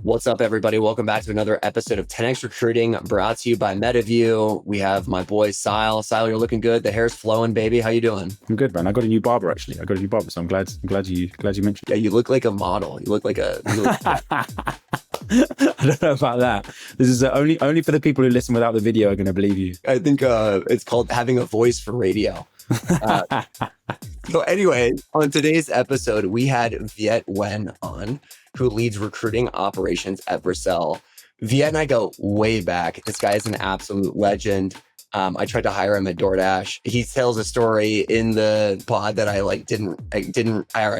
What's up, everybody? Welcome back to another episode of 10X Recruiting, brought to you by MetaView. We have my boy, Sile. Sile, you're looking good. The hair's flowing, baby. How you doing? I'm good, man. I got a new barber, actually. So I'm glad you mentioned it. Yeah, you look like a model. You look like a... I don't know about that. This is only for the people who listen without the video are going to believe you. I think it's called having a voice for radio. So anyway, on today's episode, we had Viet Nguyen on, who leads recruiting operations at Vercel. Viet and I go way back. This guy is an absolute legend. I tried to hire him at DoorDash. He tells a story in the pod that I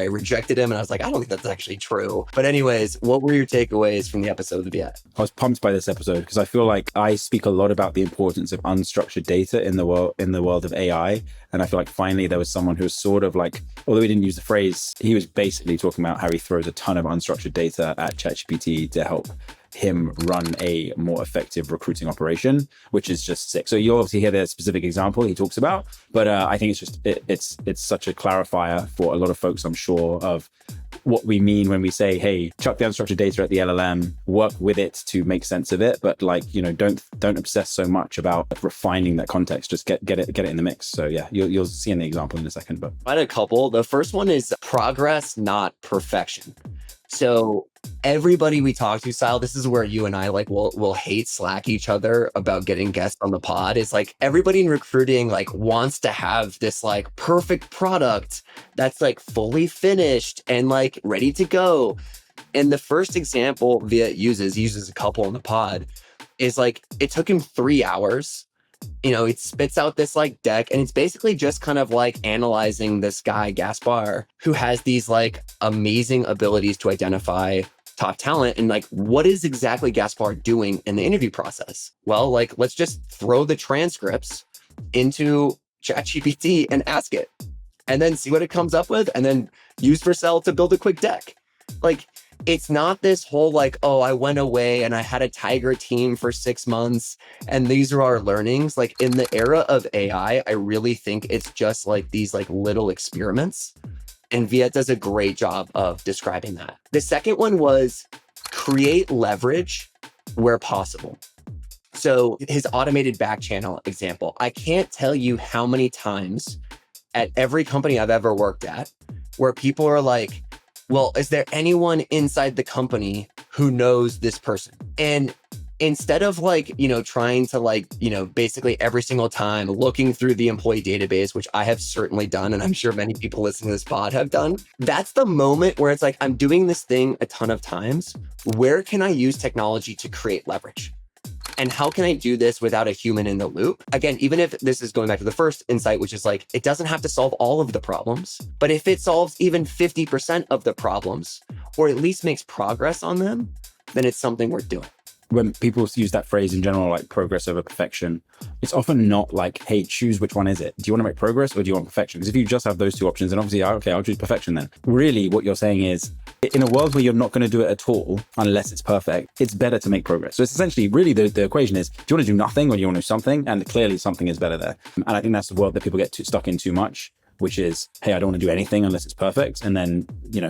rejected him. And I was like, I don't think that's actually true. But anyways, what were your takeaways from the episode with Viet? I was pumped by this episode because I feel like I speak a lot about the importance of unstructured data in the world of AI. And I feel like finally there was someone who was sort of like, although he didn't use the phrase, he was basically talking about how he throws a ton of unstructured data at ChatGPT to help him run a more effective recruiting operation, which is just sick. So you obviously hear the specific example he talks about, but I think it's such a clarifier for a lot of folks, I'm sure, of what we mean when we say, hey, chuck the unstructured data at the LLM, work with it to make sense of it, but don't obsess so much about refining that context. Just get it in the mix. So yeah, you'll see in the example in a second. But I had a couple. The first one is progress, not perfection. So everybody we talk to, Sile, this is where you and I will hate slack each other about getting guests on the pod. Is like everybody in recruiting wants to have this perfect product that's fully finished and ready to go. And the first example Viet uses a couple in the pod, is it took him 3 hours. It spits out this deck, and it's basically just kind of analyzing this guy, Gaspar, who has these amazing abilities to identify top talent. And what is exactly Gaspar doing in the interview process? Well, let's just throw the transcripts into ChatGPT and ask it, and then see what it comes up with, and then use Vercel to build a quick deck. It's not this whole oh, I went away and I had a tiger team for 6 months and these are our learnings. In the era of AI, I really think it's just these little experiments. And Viet does a great job of describing that. The second one was create leverage where possible. So his automated back channel example, I can't tell you how many times at every company I've ever worked at where people are like, well, is there anyone inside the company who knows this person? And instead of trying to basically every single time looking through the employee database, which I have certainly done, and I'm sure many people listening to this pod have done, that's the moment where it's I'm doing this thing a ton of times. Where can I use technology to create leverage? And how can I do this without a human in the loop? Again, even if this is going back to the first insight, which is it doesn't have to solve all of the problems, but if it solves even 50% of the problems, or at least makes progress on them, then it's something worth doing. When people use that phrase in general, progress over perfection, it's often not hey, choose which one is it. Do you want to make progress or do you want perfection? Because if you just have those two options, then obviously, okay, I'll choose perfection then. Really, what you're saying is, in a world where you're not going to do it at all, unless it's perfect, it's better to make progress. So it's essentially, really, the equation is, do you want to do nothing or do you want to do something? And clearly something is better there. And I think that's the world that people get stuck in too much, which is, hey, I don't want to do anything unless it's perfect. And then,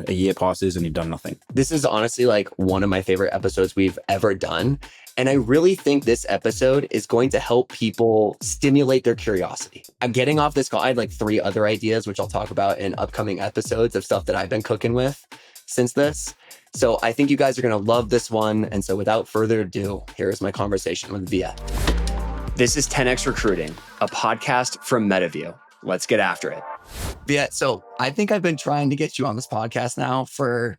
a year passes and you've done nothing. This is honestly one of my favorite episodes we've ever done. And I really think this episode is going to help people stimulate their curiosity. I'm getting off this call. I had 3 other ideas, which I'll talk about in upcoming episodes of stuff that I've been cooking with since this. So I think you guys are going to love this one. And so without further ado, here's my conversation with Viet. This is 10X Recruiting, a podcast from MetaView. Let's get after it. Viet, so I think I've been trying to get you on this podcast now for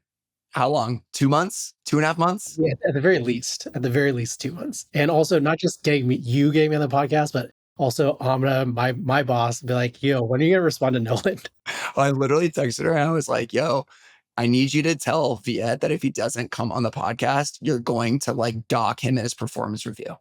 how long? 2 months? 2.5 months? Yeah, at the very least 2 months. And also not just getting me on the podcast, but also Amna, my boss, be like, yo, when are you going to respond to Nolan? I literally texted her and I was like, yo, I need you to tell Viet that if he doesn't come on the podcast, you're going to dock him in his performance review.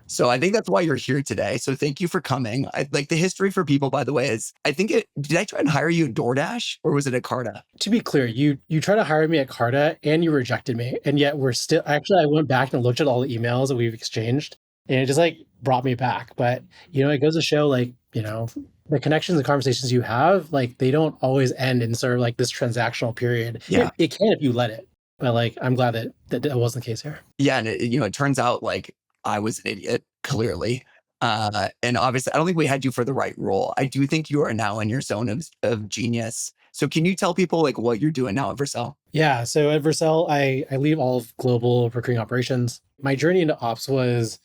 So I think that's why you're here today. So thank you for coming. The history for people, by the way, is did I try and hire you at DoorDash or was it at Carta? To be clear, you tried to hire me at Carta and you rejected me. And yet we're still, actually, I went back and looked at all the emails that we've exchanged and it just brought me back. But, it goes to show the connections and conversations you have, they don't always end in sort of this transactional period. Yeah. It can if you let it. But like, I'm glad that wasn't the case here. Yeah, and it turns out like I was an idiot, clearly. And obviously, I don't think we had you for the right role. I do think you are now in your zone of genius. So can you tell people like what you're doing now at Vercel? Yeah. So at Vercel, I lead all of global recruiting operations. My journey into ops was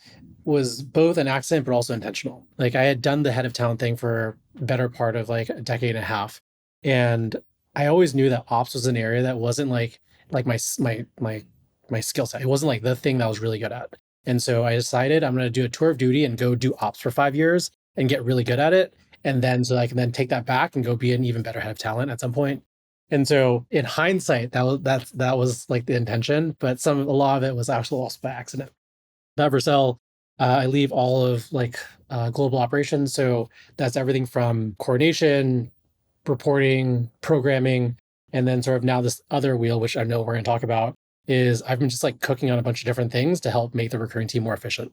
both an accident but also intentional. Like I had done the head of talent thing for a better part of like a decade and a half, and I always knew that ops was an area that wasn't like my skill set. It wasn't like the thing that I was really good at. And so I decided I'm going to do a tour of duty and go do ops for 5 years and get really good at it. And then so I can then take that back and go be an even better head of talent at some point. And so in hindsight, that was like the intention, but a lot of it was actually also by accident. At Vercel, I leave all of like global operations. So that's everything from coordination, reporting, programming, and then sort of now this other wheel, which I know we're going to talk about, is I've been just like cooking on a bunch of different things to help make the recruiting team more efficient,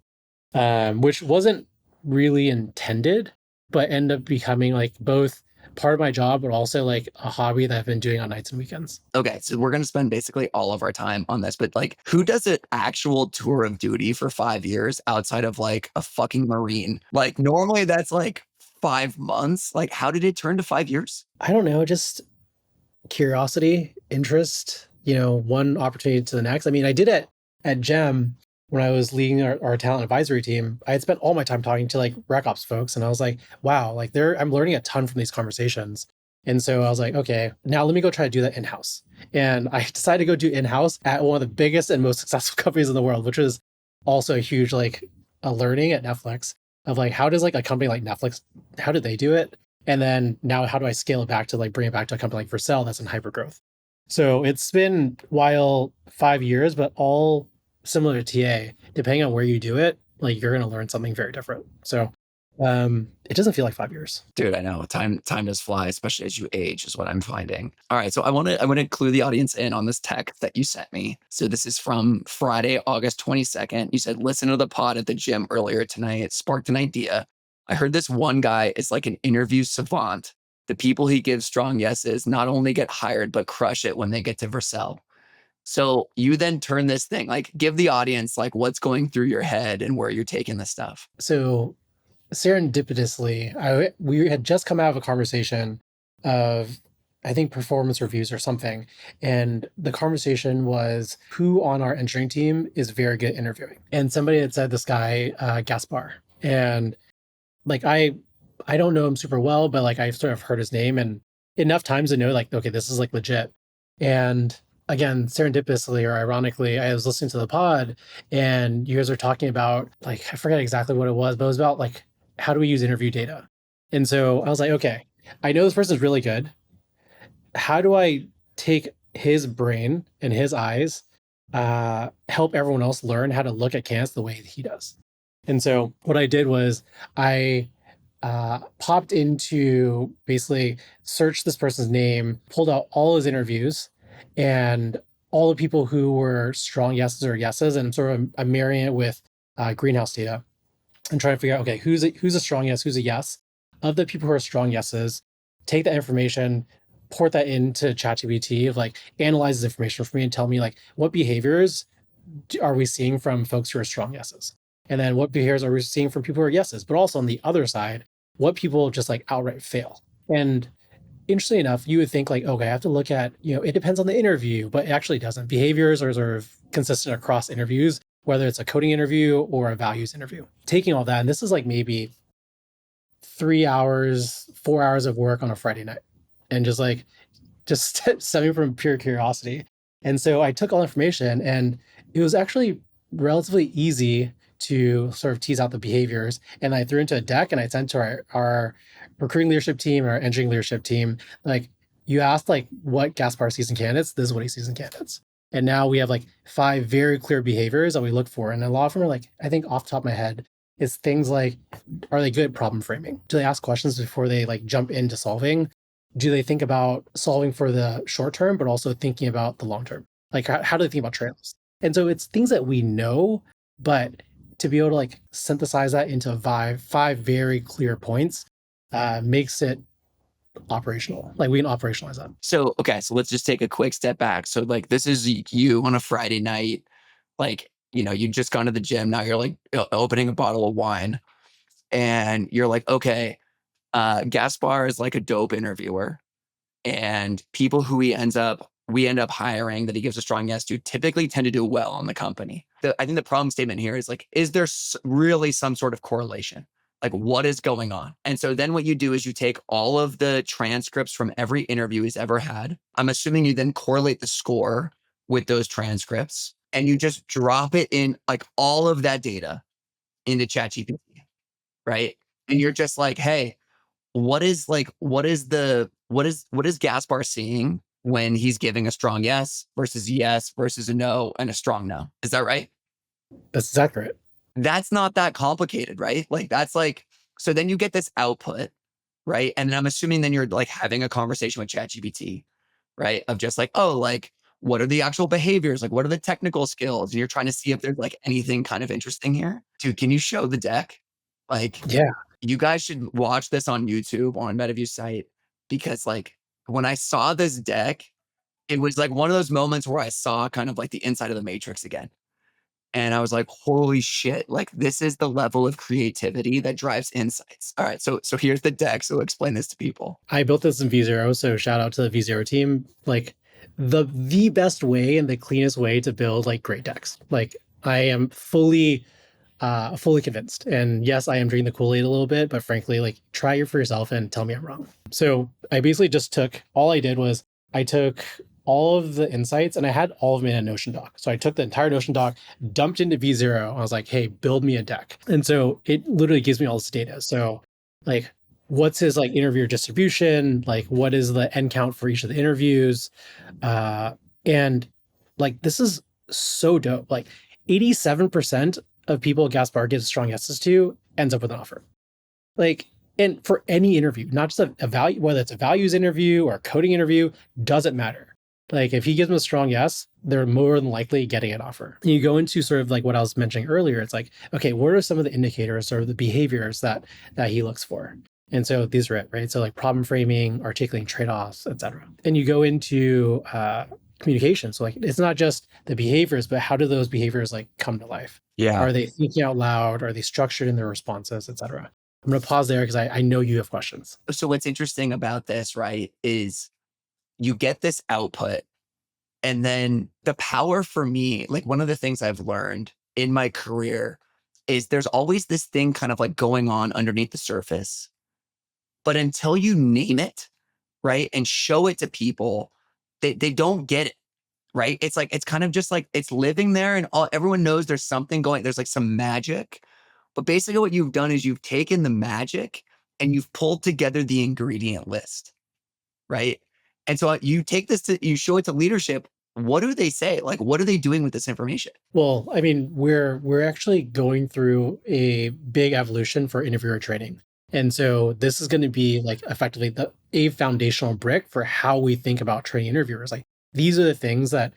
which wasn't really intended, but ended up becoming like both part of my job, but also like a hobby that I've been doing on nights and weekends. Okay, so we're going to spend basically all of our time on this, but like who does an actual tour of duty for 5 years outside of like a fucking Marine? Like normally that's like 5 months. Like how did it turn to 5 years? I don't know, just curiosity, interest, one opportunity to the next. I mean, I did it at GEM when I was leading our talent advisory team. I had spent all my time talking to like rec ops folks, and I was like, wow, like I'm learning a ton from these conversations. And so I was like, okay, now let me go try to do that in-house. And I decided to go do in-house at one of the biggest and most successful companies in the world, which was also a huge like a learning at Netflix of like how does like a company like Netflix, how did they do it? And then now how do I scale it back to like bring it back to a company like Vercel that's in hyper growth? So it's been while 5 years, but all similar to TA, depending on where you do it, like you're going to learn something very different. So it doesn't feel like 5 years. Dude, I know time does fly, especially as you age, is what I'm finding. All right, so I want to clue the audience in on this text that you sent me. So this is from Friday, August 22nd. You said, listen to the pod at the gym earlier tonight. It sparked an idea. I heard this one guy is like an interview savant. The people he gives strong yeses not only get hired, but crush it when they get to Vercel. So you then turn this thing, like give the audience like what's going through your head and where you're taking this stuff. So serendipitously, we had just come out of a conversation of, I think, performance reviews or something. And the conversation was who on our engineering team is very good at interviewing. And somebody had said this guy, Gaspar. And like I don't know him super well, but like I've sort of heard his name and enough times to know like, okay, this is like legit. And again, serendipitously or ironically, I was listening to the pod and you guys are talking about like, I forget exactly what it was, but it was about like, how do we use interview data? And so I was like, okay, I know this person's really good. How do I take his brain and his eyes, help everyone else learn how to look at candidates the way he does? And so what I did was I popped into basically searched this person's name, pulled out all his interviews and all the people who were strong yeses, and sort of I'm marrying it with greenhouse data and trying to figure out, okay, who's a strong yes, who's a yes. Of the people who are strong yeses, take that information, port that into ChatGPT of like analyze this information for me and tell me like what behaviors are we seeing from folks who are strong yeses? And then what behaviors are we seeing from people who are yeses? But also on the other side, what people just like outright fail. And interestingly enough, you would think like, okay, I have to look at, it depends on the interview, but it actually doesn't. Behaviors are sort of consistent across interviews, whether it's a coding interview or a values interview. Taking all that, and this is like maybe 3 hours, 4 hours of work on a Friday night and just stemming from pure curiosity. And so I took all information and it was actually relatively easy to sort of tease out the behaviors. And I threw into a deck and I sent to our recruiting leadership team, our engineering leadership team, like you asked like what Gaspar sees in candidates, this is what he sees in candidates. And now we have like 5 very clear behaviors that we look for. And a lot of them are like, I think off the top of my head, it's things like, are they good at problem framing? Do they ask questions before they like jump into solving? Do they think about solving for the short term, but also thinking about the long term? Like how do they think about trade-offs? And so it's things that we know, but to be able to like synthesize that into five very clear points makes it operational. Like we can operationalize that. So, okay, so let's just take a quick step back. So, like, this is you on a Friday night, like, you just gone to the gym. Now you're like opening a bottle of wine, and you're like, okay, Gaspar is like a dope interviewer, and people who we end up hiring that he gives a strong yes to typically tend to do well in the company. I think the problem statement here is like, is there really some sort of correlation? Like, what is going on? And so then what you do is you take all of the transcripts from every interview he's ever had. I'm assuming you then correlate the score with those transcripts, and you just drop it in, like, all of that data into ChatGPT, right? And you're just like, hey, what is Gaspar seeing when he's giving a strong yes versus a no and a strong no? Is that right? That's exactly right. That's not that complicated, right? Like, that's like, so then you get this output, right? And then I'm assuming then you're like having a conversation with ChatGPT, right? Of just like, oh, like, what are the actual behaviors? Like, what are the technical skills? And you're trying to see if there's like anything kind of interesting here. Dude, can you show the deck? Like, Yeah. you guys should watch this on YouTube on MetaView's site, because like when I saw this deck, it was like one of those moments where I saw kind of like the inside of the Matrix again. And I was like, holy shit, like this is the level of creativity that drives insights. All right. So here's the deck. So explain this to people. I built this in V0, so shout out to the V0 team. Like the best way and the cleanest way to build like great decks. Like I am fully convinced. And yes, I am drinking the Kool-Aid a little bit, but frankly, like try it for yourself and tell me I'm wrong. So I basically just took, all I did was I took all of the insights and I had all of them in a Notion doc. So I took the entire Notion doc, dumped into V0. I was like, hey, build me a deck. And so it literally gives me all this data. So like, what's his like interviewer distribution? Like, what is the end count for each of the interviews? And like, this is so dope. Like 87% of people Gaspar gives strong yeses to ends up with an offer. Like, and for any interview, not just a value, whether it's a values interview or a coding interview, doesn't matter. Like if he gives them a strong yes, they're more than likely getting an offer. And you go into sort of like what I was mentioning earlier. It's like, okay, what are some of the indicators or the behaviors that he looks for? And so these are it, right? So like problem framing, articulating trade-offs, et cetera. And you go into communication. So like it's not just the behaviors, but how do those behaviors like come to life? Yeah. Are they thinking out loud? Are they structured in their responses, et cetera? I'm going to pause there because I know you have questions. So what's interesting about this, right, is you get this output, and then the power for me, like one of the things I've learned in my career is there's always this thing kind of like going on underneath the surface. But until you name it, right, and show it to people, they don't get it, right? It's like, it's kind of just like it's living there, and everyone knows there's something going, there's like some magic. But basically what you've done is you've taken the magic and you've pulled together the ingredient list, right? And so you take this you show it to leadership. What do they say? Like, what are they doing with this information? Well, I mean, we're actually going through a big evolution for interviewer training. And so this is going to be like effectively a foundational brick for how we think about training interviewers. Like these are the things that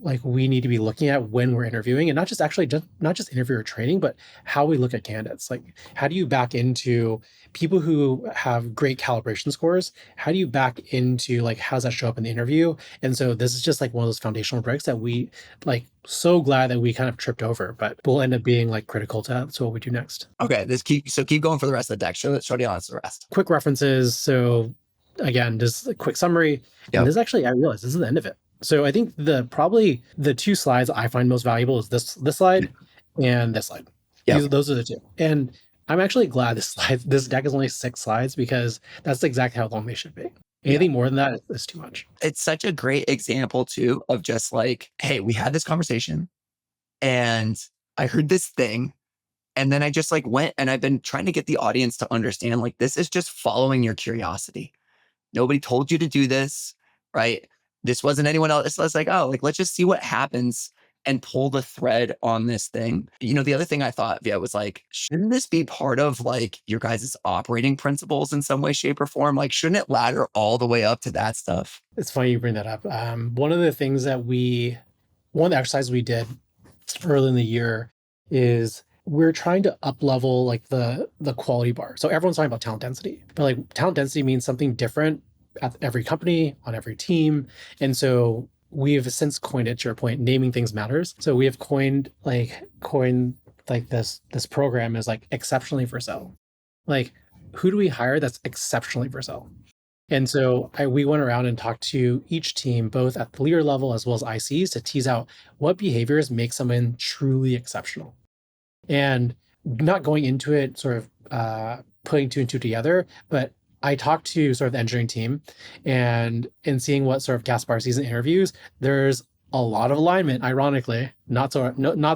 like we need to be looking at when we're interviewing, and not just actually just not just interviewer training, but how we look at candidates. Like how do you back into people who have great calibration scores? How do you back into like how does that show up in the interview? And so this is just like one of those foundational bricks that we like so glad that we kind of tripped over, but will end up being like critical to what we do next. Okay, keep going for the rest of the deck. Show the audience the rest. Quick references. So again, just a quick summary. Yep. And this actually, I realized this is the end of it. So I think probably the two slides I find most valuable is this slide and this slide. Yep. Those are the two. And I'm actually glad this deck is only 6 slides because that's exactly how long they should be. Anything more than that is too much. It's such a great example too of just like, hey, we had this conversation and I heard this thing, and then I just like went, and I've been trying to get the audience to understand like this is just following your curiosity. Nobody told you to do this, right? This wasn't anyone else. It's like, oh, like let's just see what happens and pull the thread on this thing. The other thing I thought, Viet, was like, shouldn't this be part of like your guys' operating principles in some way, shape, or form? Like, shouldn't it ladder all the way up to that stuff? It's funny you bring that up. One of the exercises we did early in the year is we're trying to up level like the quality bar. So everyone's talking about talent density, but like talent density means something different at every company, on every team. And so we've since coined it, to your point, naming things matters. So we have coined like this program is like exceptionally Vercel. Like, who do we hire that's exceptionally Vercel? And so we went around and talked to each team, both at the leader level as well as ICs, to tease out what behaviors make someone truly exceptional. And not going into it sort of putting two and two together, but I talked to sort of the engineering team, and in seeing what sort of Gaspar sees in interviews, there's a lot of alignment, ironically, not so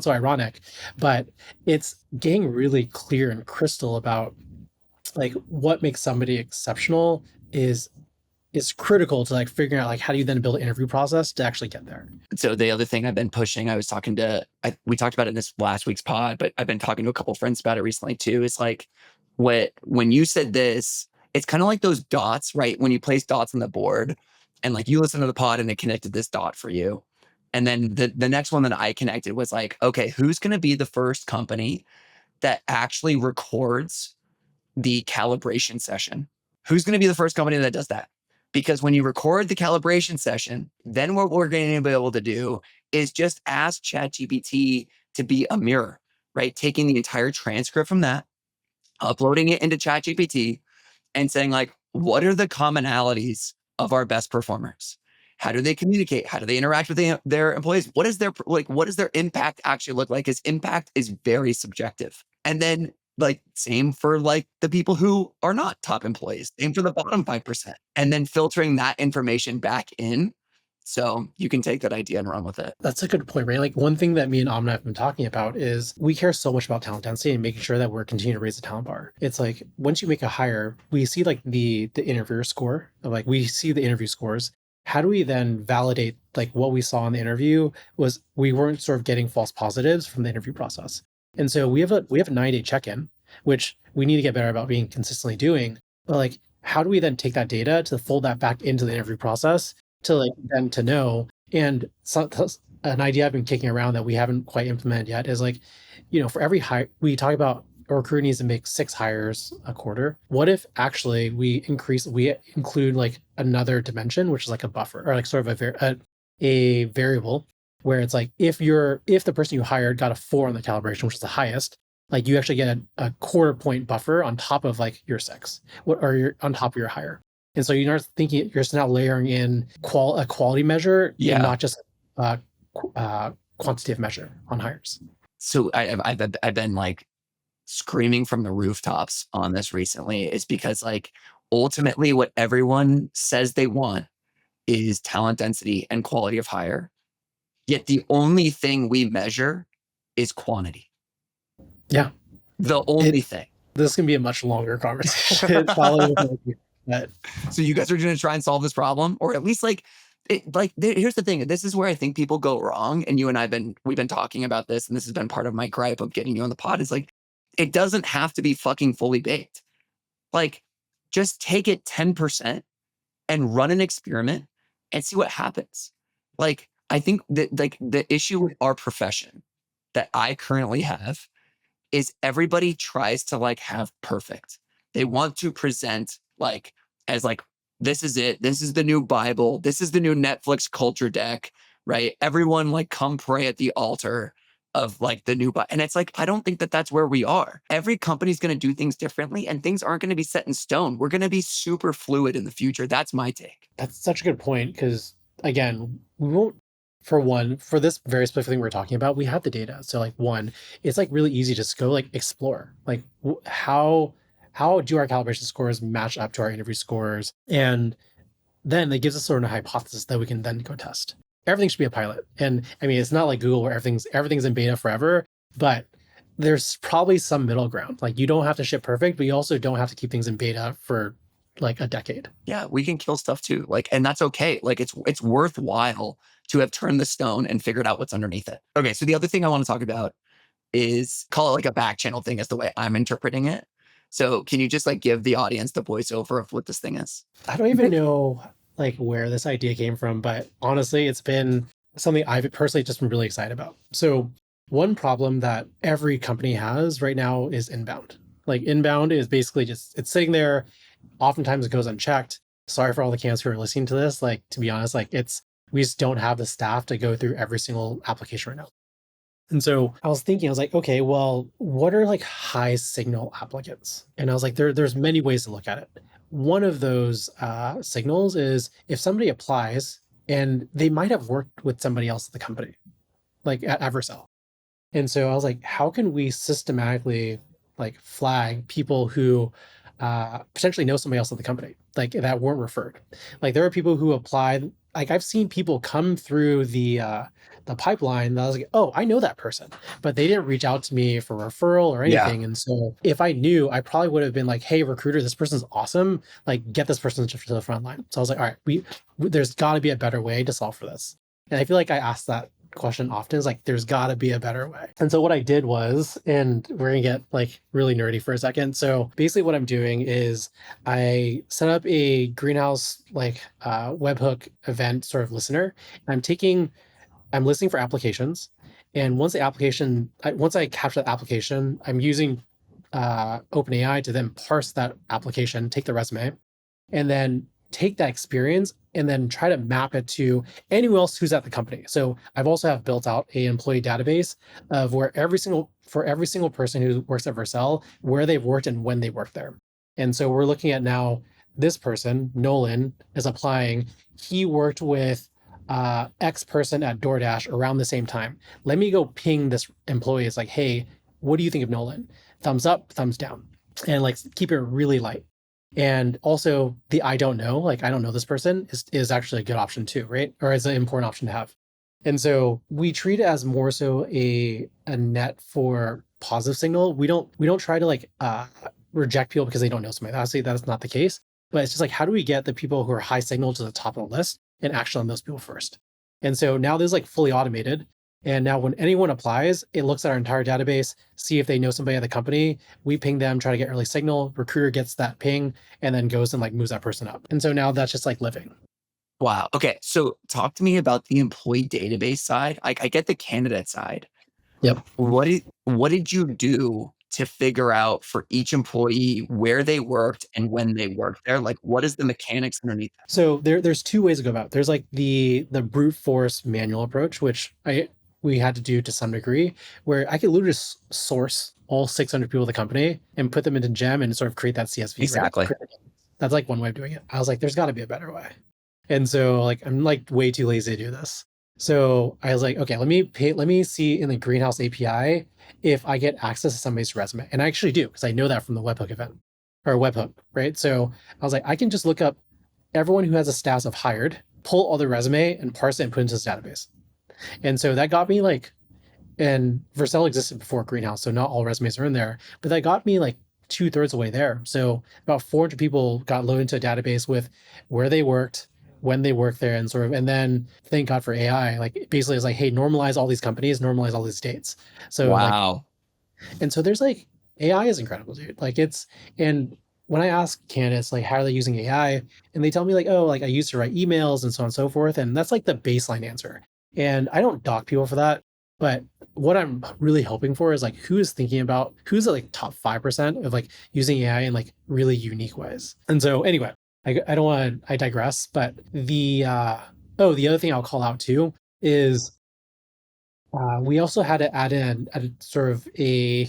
ironic, but it's getting really clear and crystal about like what makes somebody exceptional is is critical to like figuring out like how do you then build an interview process to actually get there. So the other thing I've been pushing, I was talking to, we talked about it in this last week's pod, but I've been talking to a couple of friends about it recently too. Is like when you said this, it's kind of like those dots, right? When you place dots on the board and like you listen to the pod and it connected this dot for you. And then the next one that I connected was like, okay, who's going to be the first company that actually records the calibration session? Who's going to be the first company that does that? Because when you record the calibration session, then what we're going to be able to do is just ask ChatGPT to be a mirror, right? Taking the entire transcript from that, uploading it into ChatGPT, and saying like, what are the commonalities of our best performers? How do they communicate? How do they interact with their employees? What is their impact actually look like? Because impact is very subjective. And then like same for like the people who are not top employees, same for the bottom 5%. And then filtering that information back in. So you can take that idea and run with it. That's a good point, right? Like one thing that me and Amna have been talking about is we care so much about talent density and making sure that we're continuing to raise the talent bar. It's like once you make a hire, we see like the interviewer score, like we see the interview scores. How do we then validate like what we saw in the interview was we weren't sort of getting false positives from the interview process. And so we have a 9-day check-in, which we need to get better about being consistently doing. But like, how do we then take that data to fold that back into the interview process to like them to know? And an idea I've been kicking around that we haven't quite implemented yet is like, for every hire, we talk about a recruiter needs to make 6 hires a quarter. What if actually we include like another dimension, which is like a buffer or like sort of a variable where it's like if the person you hired got a 4 on the calibration, which is the highest, like you actually get a quarter point buffer on top of like your 6, or you're on top of your hire. And so you're not thinking, you're just now layering in a quality measure, Yeah, and not just a quantitative measure on hires. So I've been like screaming from the rooftops on this recently is because like ultimately what everyone says they want is talent density and quality of hire. Yet the only thing we measure is quantity. Yeah. The only thing. This can be a much longer conversation. But So you guys are going to try and solve this problem, or at least like here's the thing. This is where I think people go wrong. And you and we've been talking about this, and this has been part of my gripe of getting you on the pod is like, it doesn't have to be fucking fully baked. Like just take it 10% and run an experiment and see what happens. Like, I think that like the issue with our profession that I currently have is everybody tries to like have perfect. They want to present like as like, this is it. This is the new Bible. This is the new Netflix culture deck, right? Everyone like come pray at the altar of like the new Bible. And it's like, I don't think that that's where we are. Every company's going to do things differently and things aren't going to be set in stone. We're going to be super fluid in the future. That's my take. that's such a good point because again, we won't. For this very specific thing we're talking about, we have the data. So like it's like really easy to just go like explore like how do our calibration scores match up to our interview scores, and then it gives us sort of a hypothesis that we can then go test. Everything should be a pilot, and I mean it's not like Google where everything's in beta forever, but there's probably some middle ground. Like you don't have to ship perfect, but you also don't have to keep things in beta for like a decade. Yeah, we can kill stuff too. Like, and that's okay. Like it's worthwhile to have turned the stone and figured out what's underneath it. Okay, so the other thing I want to talk about is call it like a back channel thing is the way I'm interpreting it. So can you just like give the audience the voiceover of what this thing is? I don't even know like where this idea came from, but honestly, it's been something I've personally just been really excited about. So one problem that every company has right now is inbound. Like inbound is basically just it's sitting there. Oftentimes it goes unchecked. Sorry for all the candidates who are listening to this. Like to be honest, like it's we just don't have the staff to go through every single application right now. And so I was thinking, I was like, okay, well, what are like high signal applicants? And I was like, there's many ways to look at it. One of those signals is if somebody applies and they might have worked with somebody else at the company, like at Vercel. And so I was like, how can we systematically like flag people who potentially know somebody else at the company, like that weren't referred? Like there are people who applied. Like I've seen people come through the pipeline that I was like, oh, I know that person, but they didn't reach out to me for referral or Yeah. anything. And so if I knew, I probably would have been like, hey, recruiter, this person's awesome. Like get this person to the front line. So I was like, all right, there's got to be a better way to solve for this. And I feel like I asked that question often is like there's got to be a better way. And so what I did was, and we're going to get like really nerdy for a second. So basically what I'm doing is I set up a greenhouse like webhook event sort of listener. I'm listening for applications, and once I capture that application, I'm using OpenAI to then parse that application, take the resume, and then take that experience and then try to map it to anyone else who's at the company. So I've also have built out a employee database of where for every single person who works at Vercel, where they've worked and when they worked there. And so we're looking at now this person, Nolan, is applying. He worked with X person at DoorDash around the same time. Let me go ping this employee. It's like, hey, what do you think of Nolan? Thumbs up, thumbs down. And like keep it really light. And also the I don't know, like I don't know this person is actually a good option too, right? Or is an important option to have. And so we treat it as more so a net for positive signal. We don't try to like reject people because they don't know somebody. Obviously that's not the case. But it's just like how do we get the people who are high signal to the top of the list and action on those people first? And so now this is like fully automated. And now when anyone applies, it looks at our entire database, see if they know somebody at the company. We ping them, try to get early signal. Recruiter gets that ping and then goes and like moves that person up. And so now that's just like living. Wow. Okay. So talk to me about the employee database side. I get the candidate side. Yep. What did you do to figure out for each employee where they worked and when they worked there? Like, what is the mechanics underneath that? So there's two ways to go about it. There's like the brute force manual approach, which we had to do to some degree, where I could literally just source all 600 people of the company and put them into Gem and sort of create that CSV, right? Exactly. That's like one way of doing it. I was like, there's got to be a better way. And so like I'm like way too lazy to do this. So I was like, okay, let me see in the Greenhouse API if I get access to somebody's resume. And I actually do, because I know that from the webhook event or webhook, right? So I was like, I can just look up everyone who has a status of hired, pull all their resume and parse it and put it into this database. And so that got me like, and Vercel existed before Greenhouse, so not all resumes are in there, but that got me like 2/3 the way there. So about 400 people got loaded into a database with where they worked, when they worked there, and sort of, and then thank God for AI. Like basically, it's like, hey, normalize all these companies, normalize all these dates. So like, Wow. and so there's like AI is incredible, dude. Like it's and when I ask candidates like how are they using AI, and they tell me like, oh, like I used to write emails and so on and so forth, and that's like the baseline answer. And I don't dock people for that, but what I'm really hoping for is like who is thinking about who's the like top 5% of like using AI in like really unique ways. And so anyway, I don't want to I digress, but the other thing I'll call out too is we also had to add in a sort of a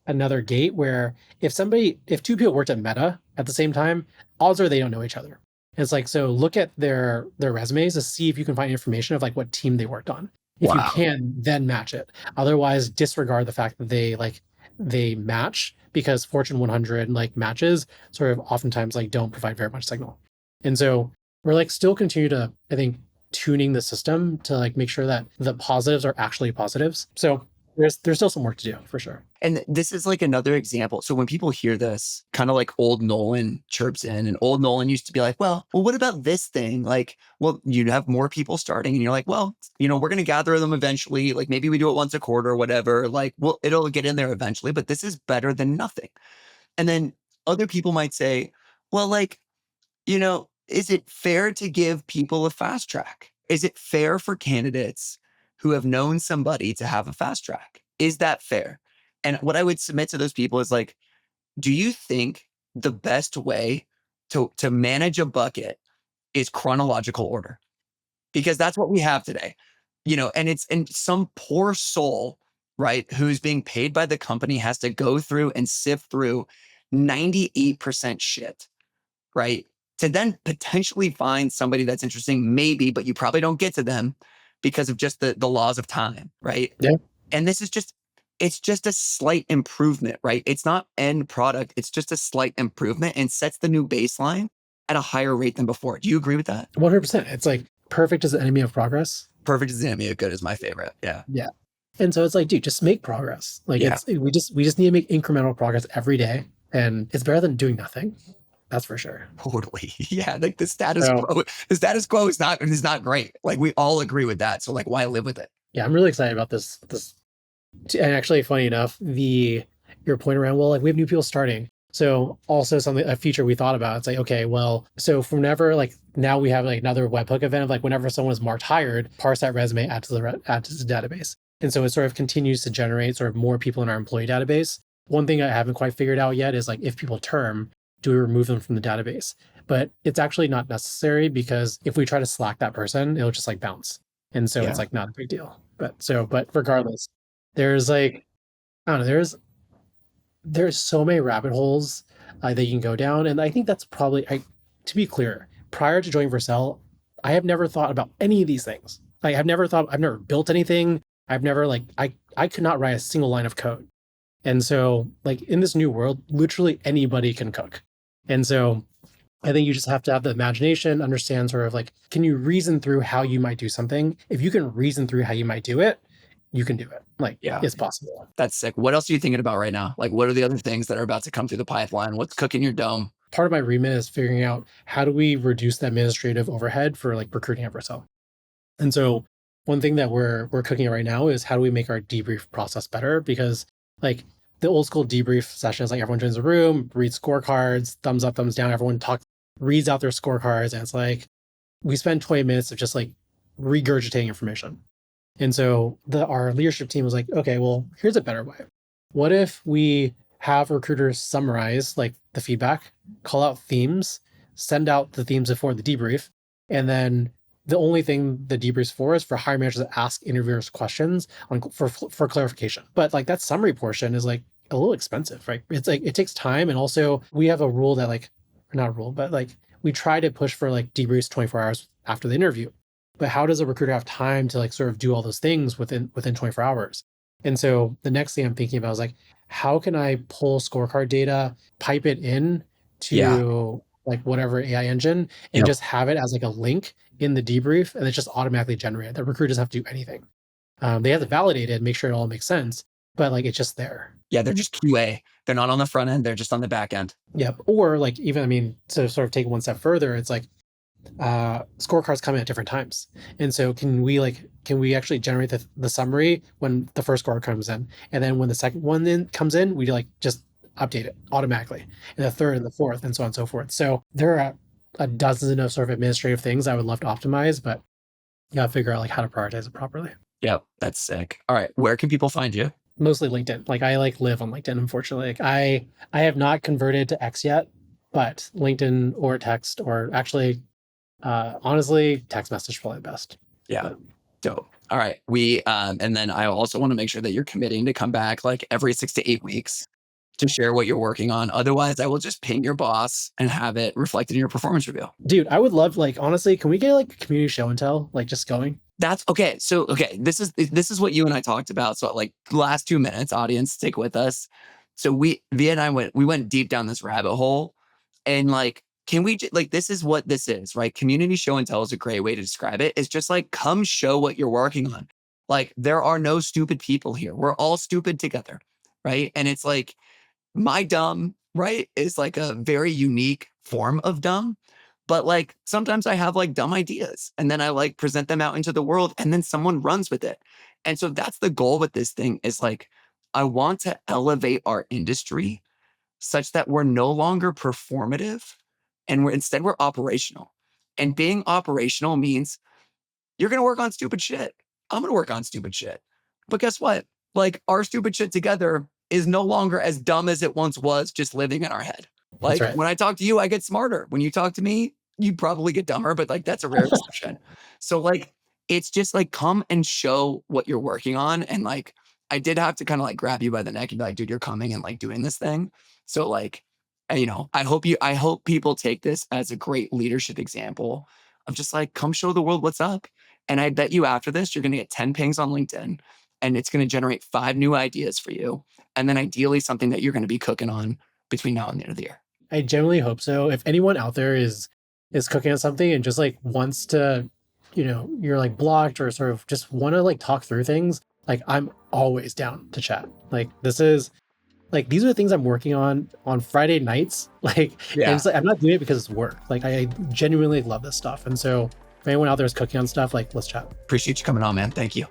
another gate where if two people worked at Meta at the same time, odds are they don't know each other. And it's like, so look at their resumes to see if you can find information of like what team they worked on. If you Wow. can, then match it. Otherwise, disregard the fact that they match because Fortune 100 like matches sort of oftentimes like don't provide very much signal. And so we're like still continue to, I think, tuning the system to like make sure that the positives are actually positives. So there's still some work to do for sure. And this is like another example. So when people hear this, kind of like old Nolan chirps in, and old Nolan used to be like, well, what about this thing? Like, well, you have more people starting, and you're like, well, we're going to gather them eventually. Like maybe we do it once a quarter or whatever. Like, well, it'll get in there eventually, but this is better than nothing. And then other people might say, well, like, is it fair to give people a fast track? Is it fair for candidates who have known somebody to have a fast track. Is that fair? And what I would submit to those people is like, do you think the best way to manage a bucket is chronological order? Because that's what we have today, and some poor soul, right, who's being paid by the company has to go through and sift through 98% shit, right? To then potentially find somebody that's interesting, maybe, but you probably don't get to them because of just the laws of time, right? Yeah. And it's just a slight improvement, right? It's not end product. It's just a slight improvement and sets the new baseline at a higher rate than before. Do you agree with that? 100%. It's like perfect is the enemy of progress. Perfect is the enemy of good is my favorite. Yeah. Yeah. And so it's like, dude, just make progress. Like Yeah. we just need to make incremental progress every day. And it's better than doing nothing. That's for sure. Totally. Yeah. Like the status So, quo, is not great. Like we all agree with that. So like why live with it? yeah, I'm really excited about this. And actually, funny enough, your point around, well, like we have new people starting. So also a feature we thought about, it's like, okay, well, so from whenever, like now we have like another webhook event of like whenever someone is marked hired, parse that resume, add to the database. And so it sort of continues to generate sort of more people in our employee database. One thing I haven't quite figured out yet is like if people term, do we remove them from the database? But it's actually not necessary because if we try to Slack that person, it'll just like bounce. And so it's Yeah. like not a big deal. But regardless, there's like, I don't know, there's so many rabbit holes that you can go down. And I think that's probably, to be clear, prior to joining Vercel, I have never thought about any of these things. Like I've never built anything. I've never I could not write a single line of code. And so like in this new world, literally anybody can cook. And so I think you just have to have the imagination, understand sort of like, can you reason through how you might do something? If you can reason through how you might do it, you can do it. Like, Yeah. it's possible. That's sick. What else are you thinking about right now? Like, what are the other things that are about to come through the pipeline? What's cooking your dome? Part of my remit is figuring out how do we reduce the administrative overhead for like recruiting at Vercel. And so one thing that we're cooking right now is how do we make our debrief process better? Because like the old school debrief session is like everyone joins the room, reads scorecards, thumbs up, thumbs down, everyone reads out their scorecards, and it's like we spend 20 minutes of just like regurgitating information. And so our leadership team was like, okay, well, here's a better way. What if we have recruiters summarize like the feedback, call out themes, send out the themes before the debrief, and then the only thing the debrief's for is for hiring managers to ask interviewers questions for clarification. But like that summary portion is like a little expensive, right? It's like it takes time, and also we have a rule that like, not a rule, but like we try to push for like debriefs 24 hours after the interview. But how does a recruiter have time to like sort of do all those things within 24 hours? And so the next thing I'm thinking about is like, how can I pull scorecard data, pipe it in to like whatever AI engine, and Yep. just have it as like a link in the debrief, and it's just automatically generated. The recruiter doesn't have to do anything. They have to validate it, make sure it all makes sense, but like it's just there. Yeah, they're just QA. They're not on the front end. They're just on the back end. Yep. Or like even, I mean, to sort of take it one step further, it's like scorecards come in at different times. And so can we actually generate the summary when the first score comes in? And then when the second one then comes in, we like just update it automatically. And the third and the fourth and so on and so forth. So there are a dozen of sort of administrative things I would love to optimize, but you gotta figure out like how to prioritize it properly. Yep, that's sick. All right, where can people find you? Mostly LinkedIn. Like I like live on LinkedIn, unfortunately. Like I have not converted to X yet, but LinkedIn or text, or actually honestly, text message is probably the best. Yeah. But Dope. All right. And then I also want to make sure that you're committing to come back like every 6 to 8 weeks to share what you're working on. Otherwise, I will just ping your boss and have it reflected in your performance review. dude, I would love, like, honestly, can we get like a community show and tell, like just going? That's okay. So, okay, this is what you and I talked about. So like last 2 minutes, audience, stick with us. So Viet and I went deep down this rabbit hole, and like, can we like, this is what this is, right? Community show and tell is a great way to describe it. It's just like, come show what you're working on. Like, there are no stupid people here. We're all stupid together, right? And it's like, my dumb, right, is like a very unique form of dumb. But like sometimes I have like dumb ideas, and then I like present them out into the world, and then someone runs with it. And so that's the goal with this thing, is like, I want to elevate our industry such that we're no longer performative, and instead we're operational. And being operational means you're going to work on stupid shit. I'm going to work on stupid shit. But guess what? Like our stupid shit together is no longer as dumb as it once was just living in our head. That's Like right. when I talk to you, I get smarter. When you talk to me, you probably get dumber, but like that's a rare exception. So like, it's just like, come and show what you're working on. And like, I did have to kind of like grab you by the neck and be like, dude, you're coming and like doing this thing. So like, you know, I hope people take this as a great leadership example of just like, come show the world what's up. And I bet you after this, you're going to get 10 pings on LinkedIn and it's going to generate 5 new ideas for you. And then ideally something that you're going to be cooking on between now and the end of the year. I genuinely hope so. If anyone out there is cooking on something and just like wants to, you know, you're like blocked or sort of just want to like talk through things, like I'm always down to chat. Like this is like these are the things I'm working on Friday nights. Like, and it's like I'm not doing it because it's work. Like I genuinely love this stuff. And so if anyone out there is cooking on stuff, like let's chat. Appreciate you coming on, man. Thank you.